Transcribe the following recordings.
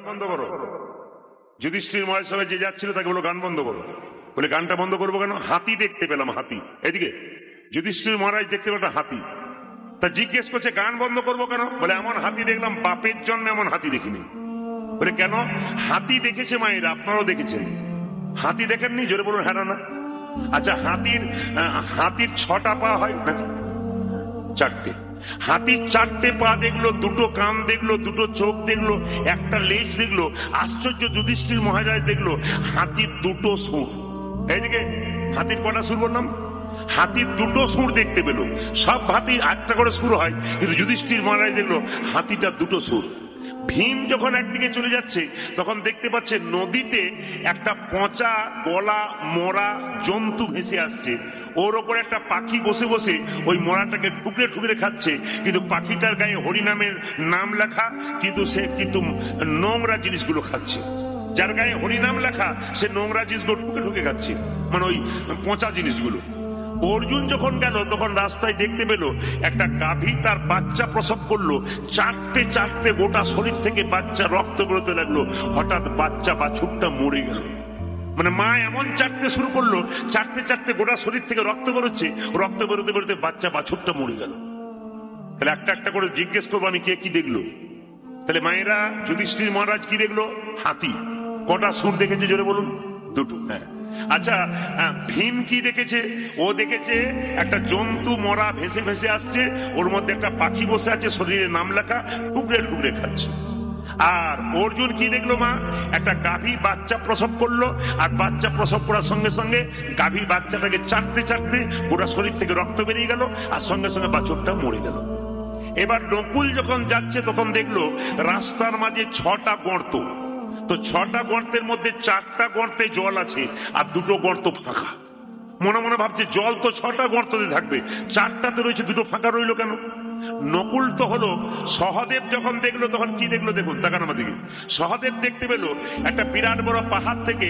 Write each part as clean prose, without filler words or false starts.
বন্ধ করো। যুধিষ্ঠির মহারাজ সঙ্গে যে যাচ্ছিল তাকে বলো গান বন্ধ করো। বলে গানটা বন্ধ করবো কেন? হাতি দেখতে পেলাম, হাতি। এদিকে যুধিষ্ঠির মহারাজ দেখতে পেল একটা হাতি। তা জিজ্ঞেস করছে গান বন্ধ করবো কেন? বলে এমন হাতি দেখলাম, বাপের জন্য এমন হাতি দেখিনি। বলে কেন? হাতি দেখেছে মায়েরা, আপনারাও দেখেছেন। হাতি দেখেননি? জোরে বলুন হ্যাঁ না। আচ্ছা, হাতির 6টা পা হয় না? 4টে। হাতির 4টে পা দেখলো, 2টো কান দেখলো, 2টো চোখ দেখলো, একটা লেজ দেখলো। আশ্চর্য, যুধিষ্ঠির মহারাজ দেখলো হাতির 2টো সুর। এইদিকে হাতির কটা সুর বললাম? হাতির 2টো সুর দেখতে পেল। সব হাতির একটা করে সুর হয়, কিন্তু যুধিষ্ঠির মহারাজ দেখলো হাতিটা 2টো সুর। ভীম যখন একদিকে চলে যাচ্ছে তখন দেখতে পাচ্ছে নদীতে একটা পচা গলা মরা জন্তু ভেসে আসছে। ওর ওপর একটা পাখি বসে বসে ওই মরাটাকে ঠুকরে ঠুকরে খাচ্ছে, কিন্তু পাখিটার গায়ে হরিনামের নাম লেখা, কিন্তু সে নোংরা জিনিসগুলো খাচ্ছে। যার গায়ে হরিনাম লেখা সে নোংরা জিনিসগুলো ঠুকে ঠুকে খাচ্ছে, মানে ওই পচা জিনিসগুলো। অর্জুন যখন গেল তখন রাস্তায় দেখতে পেল একটা গাভী তার বাচ্চা প্রসব করলো। 4টে গোটা শরীর থেকে বাচ্চা রক্ত বেরোতে লাগলো। হঠাৎ বাচ্চা বাছুরটা মরে গেল। মানে মা এমন 4টে শুরু করলো, 4টে গোটা শরীর থেকে রক্ত বেরোচ্ছে, রক্ত বেরোতে বেরোতে বাচ্চা বাছুরটা মরে গেল। তাহলে একটা একটা করে জিজ্ঞেস করবো আমি কে কি দেখলো। তাহলে মায়েরা যুধিষ্ঠির মহারাজ কি দেখলো? হাতি। কটা সুর দেখেছে জোরে বলুন? 2টো। হ্যাঁ। আচ্ছা, ভীম কি দেখেছে? ও দেখেছে একটা জন্তু মরা ভেসে ভেসে আসছে, ওর মধ্যে একটা পাখি বসে আছে, শরীরে নাম লেখা, টুকরে টুকরে খাচ্ছে। আর অর্জুন কি দেখলো? মা একটা গাভী বাচ্চা প্রসব করলো, আর বাচ্চা প্রসব করার সঙ্গে সঙ্গে গাভী বাচ্চাটাকে চাটতে ওরা শরীর থেকে রক্ত বেরিয়ে গেল, আর সঙ্গে সঙ্গে বাছুরটা মরে গেল। এবার নকুল যখন যাচ্ছে তখন দেখলো রাস্তার মাঝে 6টা গর্ত। তো 6টা গর্তের মধ্যে 4টা গর্তে জল আছে, আর 2টো গর্ত ফাঁকা। মনে মনে ভাবছে জল তো 6টা গর্ততে থাকবে, 4টাতে রয়েছে, 2টো ফাঁকা রইলো কেন? নকুল তো হলো। সহদেব যখন দেখলো তখন কি দেখলো? দেখুন, তাকান আমার দিকে। সহদেব দেখতে পেল একটা বিরাট বড় পাহাড় থেকে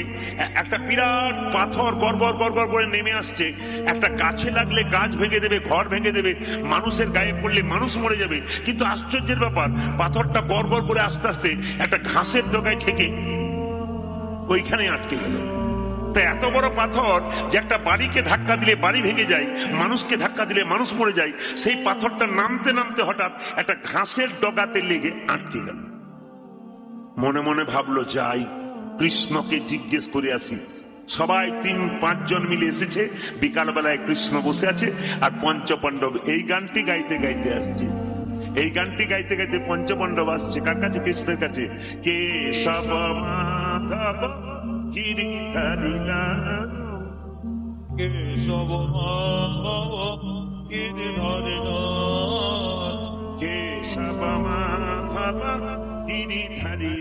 একটা বিরাট পাথর গড়গড় গড়গড় করে নেমে আসছে। একটা গাছে লাগলে গাছ ভেঙে দেবে, ঘর ভেঙে দেবে, মানুষের গায়ে পড়লে মানুষ মরে যাবে। কিন্তু আশ্চর্যের ব্যাপার, পাথরটা গড়গড় করে আস্তে আস্তে একটা ঘাসের ডগায় ঠেকে ওইখানে আটকে গেল। তা এত বড় পাথর যে একটা বাড়িকে ধাক্কা দিলে বাড়ি ভেঙে যায়, মানুষকে ধাক্কা দিলে মানুষ মরে যায়, সেই পাথরটা নামতে নামতে হঠাৎ একটা ঘাসের ডগাতে লেগে আটকে গেল। মনে মনে ভাবলো যাই কৃষ্ণকে জিজ্ঞেস করে আসি। সবাই 3-5 জন মিলে এসেছে। বিকালবেলায় কৃষ্ণ বসে আছে আর পঞ্চপাণ্ডব এই গানটি গাইতে গাইতে আসছে। এই গানটি গাইতে গাইতে পঞ্চপাণ্ডব আসছে কার কাছে? কৃষ্ণের কাছে। কেশব মাধব গিরিধারী কেশব মাধব গিরিধারী কেশব মাধব গিরিধারী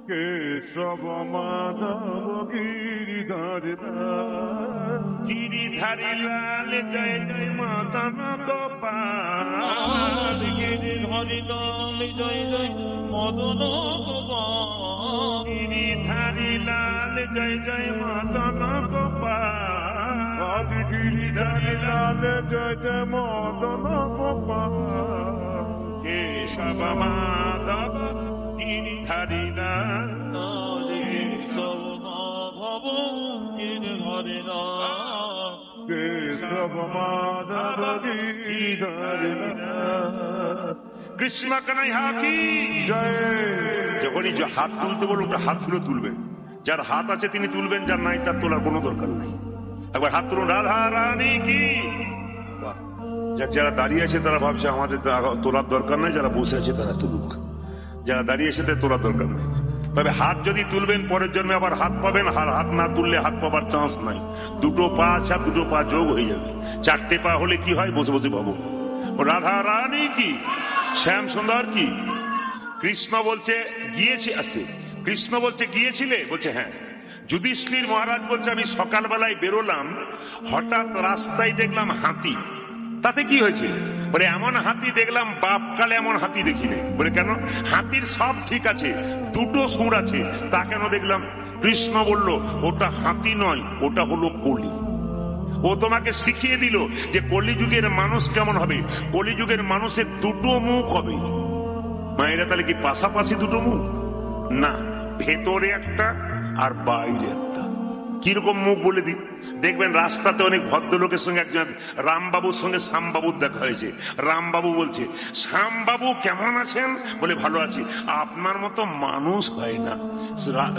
কেশব মাধব গিরিধারী গিরিধারী লাল জয় জয় মদন গোপাল। গিরিধারী লাল জয় জয় মদন গোপাল। গিরিধারী লাল জয় জয় মদন গোপাল। গিরিধারী লাল জয় জয় মদন গোপাল। কেশব মাধব গিরিধারী লাল কেশব মাধব গিরিধারী লাল। কেশব মাধব গিরিধারী লাল। কৃষ্ণ কানাইয়া কি জয়। যখনই যে হাত তুলতে বলবো হাতগুলো তুলবেন। যার হাত আছে তিনি তুলবেন, যার নাই তার তোলার কোনো দরকার নাই। একবার হাত তুলুন। রাধা রানী কি। যারা দাঁড়িয়ে আছে তারা ভাবছে আমাদের তোলার দরকার নাই, যারা বসে আছে তারা তুলুক। যারা দাঁড়িয়ে আছে তাদের তোলার দরকার নেই। তবে হাত যদি তুলবেন পরের জন্মে আবার হাত পাবেন, হাত না তুললে হাত পাবার চান্স নাই। 2টো পা আছে, 2টো পা যোগ হয়ে যাবে। 4টে পা হলে কি হয়? বসে বসে পাবো। রাধা রানী কি, শ্যাম সুন্দর কি। কৃষ্ণ বলছে গিয়েছি আসতে। কৃষ্ণ বলছে গিয়েছিলে? বলছে হ্যাঁ। যুধিষ্ঠির মহারাজ বলছে আমি সকালবেলায় বেরোলাম, হঠাৎ রাস্তায় দেখলাম হাতি। তাতে কি হয়েছে? বলে এমন হাতি দেখলাম বাপকালে এমন হাতি দেখিনি। বলে কেন? হাতির সব ঠিক আছে, 2টো সুর আছে, তা কেন দেখলাম? কৃষ্ণ বলল ওটা হাতি নয়, ওটা হলো কলি। ও তোমাকে শিখিয়ে দিল যে কলিযুগের মানুষ কেমন হবে। কলিযুগের মানুষের 2টো মুখ হবে। মায়েরা তাহলে কি পাশাপাশি দুটো মুখ? না, ভেতরে একটা আর বাইরে একটা। কিরকম মুখ বলে দিই, দেখবেন রাস্তাতে অনেক ভদ্রলোকের সঙ্গে একজন রামবাবুর সঙ্গে শ্যামবাবুর দেখা হয়েছে। রামবাবু বলছে, শ্যামবাবু কেমন আছেন? বলে, ভালো আছি। আপনার মতো মানুষ হয় না।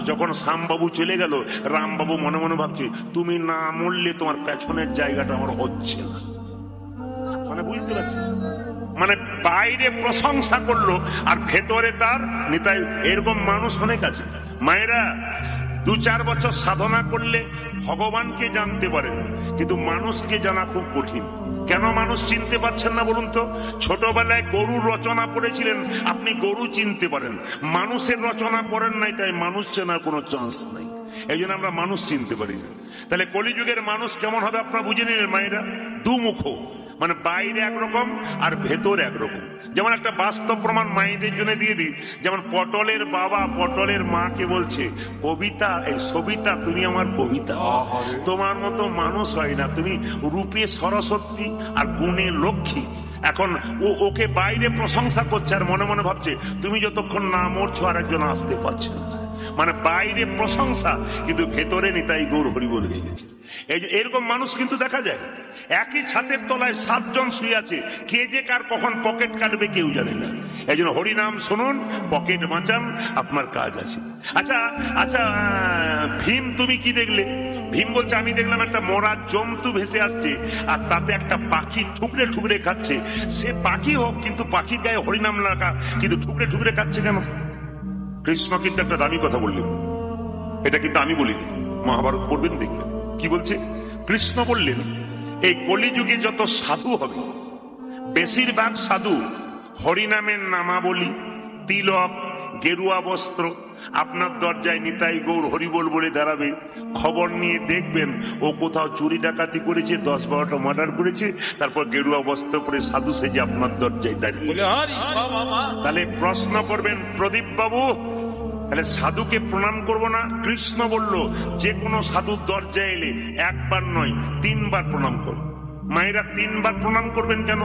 যখন শ্যামবাবু চলে গেল, রামবাবু মনে মনে ভাবছে, তুমি না মরলে তোমার পেছনের জায়গাটা আমার হচ্ছে না। মানে বুঝতে পারছি, মানে বাইরে প্রশংসা করলো আর ভেতরে তার নিতাই। এরকম মানুষ অনেক আছে। মায়েরা 2-4 বছর সাধনা করলে ভগবানকে জানতে পারেন, কিন্তু মানুষকে জানা খুব কঠিন। কেন মানুষ চিনতে পারছেন না বলুন তো? ছোটবেলায় গরুর রচনা পড়েছিলেন, আপনি গরু চিনতে পারেন। মানুষের রচনা পড়েন নাই, তাই মানুষ চেনার কোনো চান্স নাই। এই জন্য আমরা মানুষ চিনতে পারি না। তাহলে কলিযুগের মানুষ কেমন হবে আপনারা বুঝে নিলেন মায়েরা? দুমুখ, মানে বাইরে একরকম আর ভেতরে একরকম। যেমন একটা বাস্তব প্রমাণ মায়েদের জন্য দিয়ে দিই। যেমন পটলের বাবা পটলের মাকে বলছে, কবিতা, এই সবিতা তুমি আমার কবিতা, তোমার মতো মানুষ হয় না, তুমি রূপে সরস্বতী আর গুণে লক্ষ্মী। এখন ওকে বাইরে প্রশংসা করছে আর মনে মনে ভাবছে, তুমি যতক্ষণ না মরছো আর একজন আসতে পারছে না। মানে বাইরে প্রশংসা, কিন্তু ভেতরে নিতাই গৌর হরি বলে গেছে। এরকম মানুষ কিন্তু দেখা যায়। একই ছাদের তলায় 7 জন শুয়ে আছে, কে যে কার কখন পকেট কাটবে কেউ জানে না। এই জন্য হরিনাম শুনুন, পকেট বাঁচান, আপনার কাজ আছে। আচ্ছা আচ্ছা, ভীম তুমি কি দেখলে? ভীম বলছে, আমি দেখলাম একটা মরা জন্তু ভেসে আসছে আর তাতে একটা পাখি ঠুকরে ঠুকরে খাচ্ছে। সে পাখি হোক, কিন্তু পাখির গায়ে হরিনাম লাগা, কিন্তু ঠুকরে ঠুকরে খাচ্ছে কেন? কৃষ্ণ কিন্তু একটা দামি কথা বললেন, এটা কিন্তু আমি বলিনি, মহাভারত পড়বেন দেখবেন কি বলছে। কৃষ্ণ বললেন, এই কলিযুগে যত সাধু হবে, বেশিরভাগ সাধু হরিনামের নামাবলী, তিলক, গেরুয়া বস্ত্র, আপনার দরজায় নিতাই গৌর হরিবোল বলে দাঁড়াবে। খবর নিয়ে দেখবেন ও কোথাও চুরি ডাকাতি করেছে, 10-12টা মার্ডার করেছে, তারপর গেরুয়া বস্ত্র পরে সাধু সেজে আপনার দরজায় দাঁড়িয়ে। তাহলে প্রশ্ন করবেন, প্রদীপ বাবু তাহলে সাধুকে প্রণাম করব না? কৃষ্ণ বলল, যে কোনো সাধুর দরজায় এলে একবার নয় 3 বার প্রণাম করো। মায়েরা 3 বার প্রণাম করবেন কেন?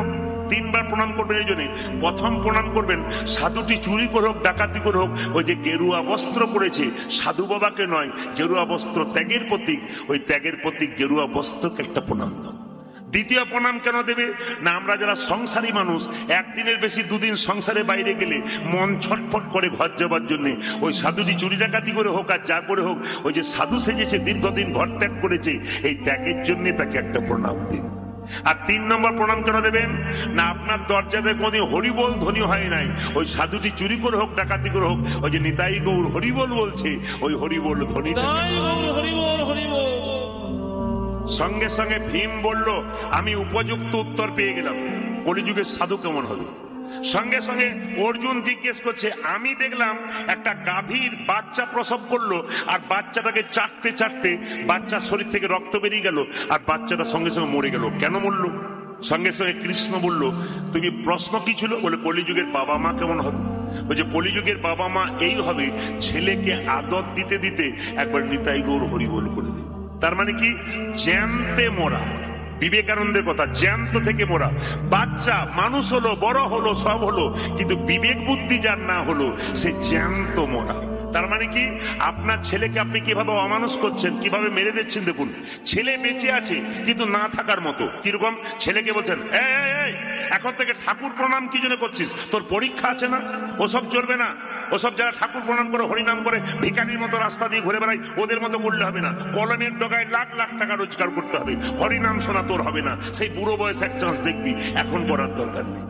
3 বার প্রণাম করবেন এই জন্য, প্রথম প্রণাম করবেন সাধুটি চুরি করে হোক, ডাকাতি করে হোক, ওই যে গেরুয়া বস্ত্র পরেছে, সাধু বাবাকে নয়, গেরুয়া বস্ত্র ত্যাগের প্রতীক, ওই ত্যাগের প্রতীক গেরুয়া বস্ত্রকে একটা প্রণাম দাও। দ্বিতীয় প্রণাম কেন দেবে না? আমরা যারা সংসারী মানুষ, একদিনের বেশি 2 দিন সংসারে বাইরে গেলে মন ছটফট করে ঘর যাবার জন্য। ওই সাধুটি চুরি ডাকাতি করে হোক আর যা করে হোক, ওই যে সাধু সেজেছে, দীর্ঘদিন ঘর ত্যাগ করেছে, এই ত্যাগের জন্য তাকে একটা প্রণাম দিন। আর 3 নম্বর প্রণাম কেন দেবেন না? আপনার দরজাতে কোনদিন হরিবোল ধ্বনি হয় নাই, ওই সাধুটি চুরি করে হোক, ডাকাতি করে হোক, ওই যে নিতাই গৌর হরিবোল বলছে, ওই হরিবোল ধ্বনি। সঙ্গে সঙ্গে ভীম বলল, আমি উপযুক্ত উত্তর পেয়ে গেলাম, কলিযুগের সাধু কেমন হবে। সঙ্গে সঙ্গে অর্জুন জিজ্ঞেস করছে, আমি দেখলাম একটা গাভীর বাচ্চা প্রসব করলো আর বাচ্চাটাকে চাটতে চাটতে বাচ্চার শরীর থেকে রক্ত বেরিয়ে গেল আর বাচ্চাটা সঙ্গে সঙ্গে মরে গেল, কেন মরলো? সঙ্গে সঙ্গে কৃষ্ণ বলল, তুমি প্রশ্ন কি ছিল? বলে, কলিযুগের বাবা মা কেমন হবে? বলছে, কলিযুগের বাবা মা এই হবে, ছেলেকে আদর দিতে দিতে একবার নিতাই গৌর হরিবোল করে দেবে। তার মানে কি? জ্যান্তে মরা। বিবেকানন্দের কথা, জ্যান্ত থেকে মোরা। বাচ্চা মানুষ হলো, বড় হলো, সব হলো, কিন্তু বিবেক বুদ্ধি যার না হলো, সে জ্যান্ত মোরা। তার মানে কি? আপনার ছেলেকে আপনি কিভাবে অমানুষ করছেন, কিভাবে মেরে দিচ্ছেন। দেখুন, ছেলে বেঁচে আছে কিন্তু না থাকার মতো। কিরকম? ছেলেকে বলছেন, এই এখন থেকে ঠাকুর প্রণাম কি জন্য করছিস? তোর পরীক্ষা আছে না? ওসব চলবে না। ওসব যারা ঠাকুর প্রণাম করে, হরিনাম করে, ভিখারির মতো রাস্তা দিয়ে ঘুরে বেড়ায়, ওদের মতো করলে হবে না। কলমের ডগায় লাখ লাখ টাকা রোজগার করতে হবে, হরিনাম শোনা তোর হবে না। সেই বুড়ো বয়স এক চান্স দেখবি, এখন করার দরকার নেই।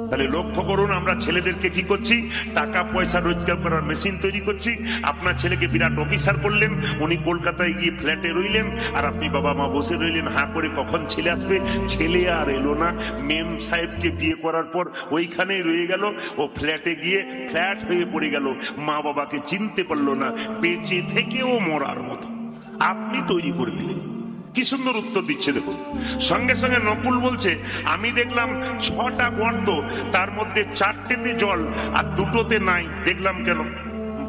তাহলে লক্ষ্য করুন, আমরা ছেলেদেরকে কি করছি? টাকা পয়সা রোজগার করার মেশিন তৈরি করছি। আপনার ছেলেকে বিরাট অফিসার করলেন, উনি কলকাতায় গিয়ে ফ্ল্যাটে রইলেন, আর আপনি বাবা মা বসে রইলেন হাঁ করে, কখন ছেলে আসবে। ছেলে আর এলো না। মেম সাহেবকে বিয়ে করার পর ওইখানেই রয়ে গেল, ও ফ্ল্যাটে গিয়ে ফ্ল্যাট হয়ে পড়ে গেল, মা বাবাকে চিনতে পারলো না, বেঁচে থেকেও মরার মতো আপনি তৈরি করে দিলেন। কি সুন্দর উত্তর দিচ্ছে দেখুন। সঙ্গে সঙ্গে নকুল বলছে, আমি দেখলাম 6টা গর্ত, তার মধ্যে 4টেতে জল আর 2টোতে নাই, দেখলাম কেন?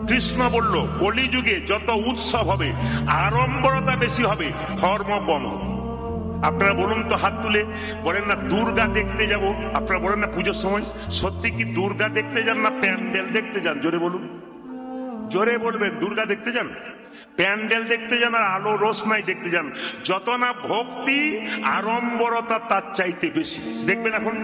কৃষ্ণ বলল, কলিযুগে যত উৎসব হবে, আড়ম্বরতা বেশি হবে, ধর্ম কম হবে। আপনারা বলুন তো, হাত তুলে বলেন না দুর্গা দেখতে যাব। আপনারা বলেন না পুজোর সময় সত্যি কি দুর্গা দেখতে যান না প্যান্ডেল দেখতে যান? জোরে বলুন, জোরে বলবেন। দুর্গা দেখতে যান, প্যান্ডেল দেখতে যান, আর আলো রোশনাই দেখতে যান? যত না ভক্তি আড়ম্বরতা তার চাইতে বেশি। দেখবেন এখন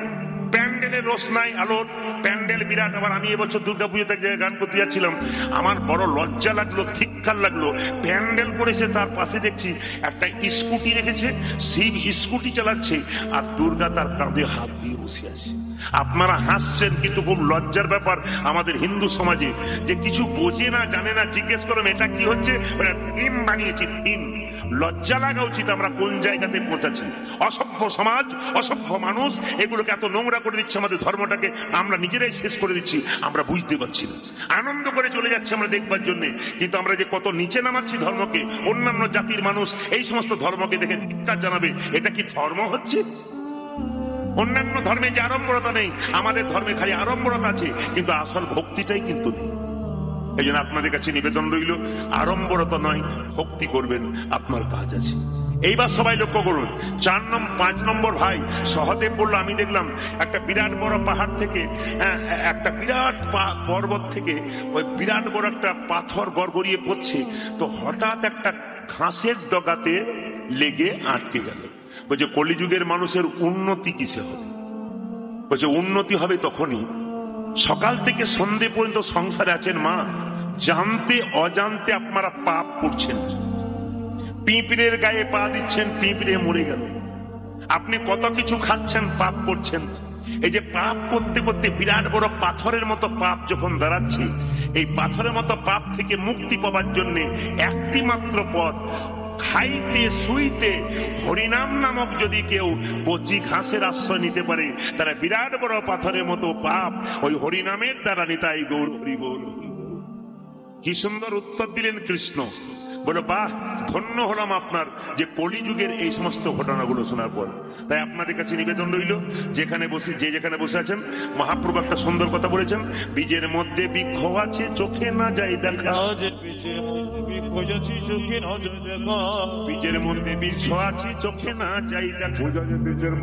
প্যান্ডেলের রোশনাই আলোর প্যান্ডেল বিরাট। আবার আমি এবছর দুর্গাপুজোতে এক জায়গায় গান করতে যাচ্ছিলাম, আমার বড় লজ্জা লাগলো, ধিক্কার লাগলো। প্যান্ডেল করেছে, তার পাশে দেখছি একটা স্কুটি রেখেছে, শিব স্কুটি চালাচ্ছে আর দুর্গা তার কাঁধে হাত দিয়ে বসে আছে। আপনারা হাসছেন, কিন্তু খুব লজ্জার ব্যাপার আমাদের হিন্দু সমাজে, যে কিছু বোঝে না জানে না, জিজ্ঞেস করলাম এটা কি হচ্ছে, থিম বানিয়েছি থিম। লজ্জা লাগা উচিত আমরা কোন জায়গাতে পৌঁছাচ্ছি। অসভ্য সমাজ, অসভ্য মানুষ এগুলোকে এত নোংরা করে দিচ্ছে, আমাদের ধর্মটাকে আমরা নিজেরাই শেষ করে দিচ্ছি, আমরা বুঝতে পারছি না। আনন্দ করে চলে যাচ্ছে আমরা দেখবার জন্য, কিন্তু আমরা যে কত নিচে নামাচ্ছি ধর্মকে। অন্যান্য জাতির মানুষ এই সমস্ত ধর্মকে দেখে ধিক্কার জানাবে, এটা কি ধর্ম হচ্ছে? অন্যান্য ধর্মে যে আড়ম্বরতা নেই, আমাদের ধর্মে খালি আড়ম্বরতা আছে, কিন্তু আসল ভক্তিটাই কিন্তু নেই। এই জন্য আপনাদের কাছে নিবেদন রইল, আড়ম্বরতা নয়, ভক্তি করবেন, আপনার কাজ আছে। এইবার সবাই লক্ষ্য করুন, 5 নম্বর ভাই সহদেব বলল, আমি দেখলাম একটা বিরাট বড় পাহাড় থেকে, একটা বিরাট পর্বত থেকে ওই বিরাট বড় একটা পাথর গড়গড়িয়ে পড়ছে। তো হঠাৎ একটা ঘাসের ডগাতে লেগে আটকে গেল। বলছে কলিযুগের মানুষের উন্নতি কিসে হবে? বলছে উন্নতি হবে তখনই, সকাল থেকে সন্ধে পর্যন্ত সংসারে আছেন মা, জানতে অজান্তে আপনারা পাপ করছেন। পিঁপড়ের গায়ে পা দিচ্ছেন, পিঁপড়ে মরে গেল। আপনি কত কিছু খাচ্ছেন, পাপ করছেন। এই যে পাপ করতে করতে বিরাট বড় পাথরের মতো পাপ যখন দাঁড়াচ্ছে, এই পাথরের মতো পাপ থেকে মুক্তি পাওয়ার জন্য একটি মাত্র পথ, খাইতে শুইতে হরিনাম নামক যদি কেউ কচি ঘাসের আশ্রয় নিতে পারে, তারা বিরাট বড় পাথরের মতো পাপ ওই হরিনামের দ্বারা নিতাই গৌর হরি গৌর। কি সুন্দর উত্তর দিলেন কৃষ্ণ। বলো বাহ, ধন্য হলাম আপনার যে কলিযুগের এই সমস্ত ঘটনাগুলো শোনার পর। তাই আপনাদের কাছে নিবেদন রইল, যেখানে বসে যে যেখানে বসে আছেন, মহাপ্রভু একটা সুন্দর কথা বলেছেন, বীজের মধ্যে বৃক্ষ আছে চোখে না যাই দেখা। বীজের মধ্যে বৃক্ষ আছে চোখে না যাই দেখা। বীজের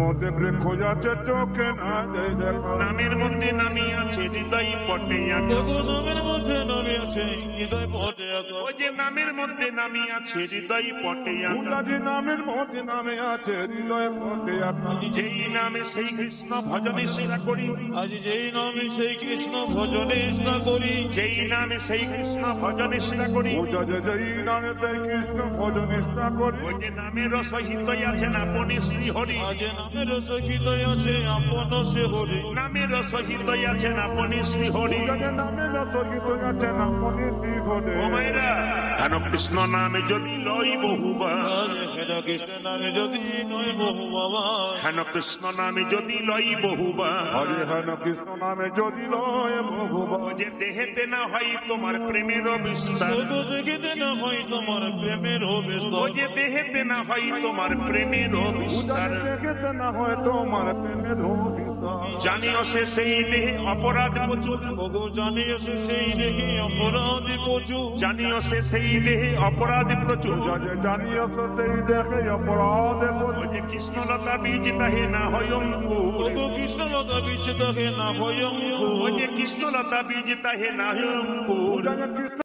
মধ্যে বৃক্ষ আছে চোখে না যাই দেখা। নামের মধ্যে নামি আছে হৃদয় পটে আঁকা। নামের মধ্যে নামি আছে হৃদয় পটে আঁকা। ওই যে নামের মধ্যে নামি আছে হৃদয় পটে আঁকা। নামের মধ্যে নামে আছে হৃদয় পটে আঁকা। যেই নামে সেই কৃষ্ণ ভজনে সেরা করি। আজ যেই নামে সেই কৃষ্ণ ভজনে সেরা করি। যেই নামে সেই কৃষ্ণ ভজনে সেরা করি। যেই নামে সেই কৃষ্ণ ভজনে সেরা করি। ওই যে নামের সহিত আছেন আপনি শ্রী হরি। আজ নামের সহিত আছে আপন শ্রী হরি। নামের সহিত আছেন আপনি শ্রী হরি। নামের সহিত আছেন আপনি শ্রী হরি। ও মায়েরা, হেন কৃষ্ণ নামে যদি লই বহুবার। হেন কৃষ্ণ নামে যদি নয় বহুবার। হেন কৃষ্ণ নামে যদি লই বহুবার। হরে হেন কৃষ্ণ নামে যদি লয় বহুবার। ও যে দেহেতে না হয় তোমার প্রেমের বিস্তার। দেখিতে না হয় তোমার প্রেমের বিস্তার। ও যে দেহেতে না হয় তোমার প্রেমের বিস্তার। দেখিতে না হয় তোমার প্রেমের বিস্তার। জানিও সে সেই দেহে অপরাধ প্রচুর। ওগো জানিও সে সেই দেহে অপরাধ প্রচুর। জানিও সে সেই দেহে অপরাধ প্রচুর। জানিও সে সেই দেহে অপরাধ প্রচুর। ও যে কৃষ্ণলতা বীজ তাহে না হয় অঙ্কুর। ওগো কৃষ্ণলতা বীজ তাহে না হয় অঙ্কুর। ও যে কৃষ্ণলতা বীজ তাহে না হয় অঙ্কুর।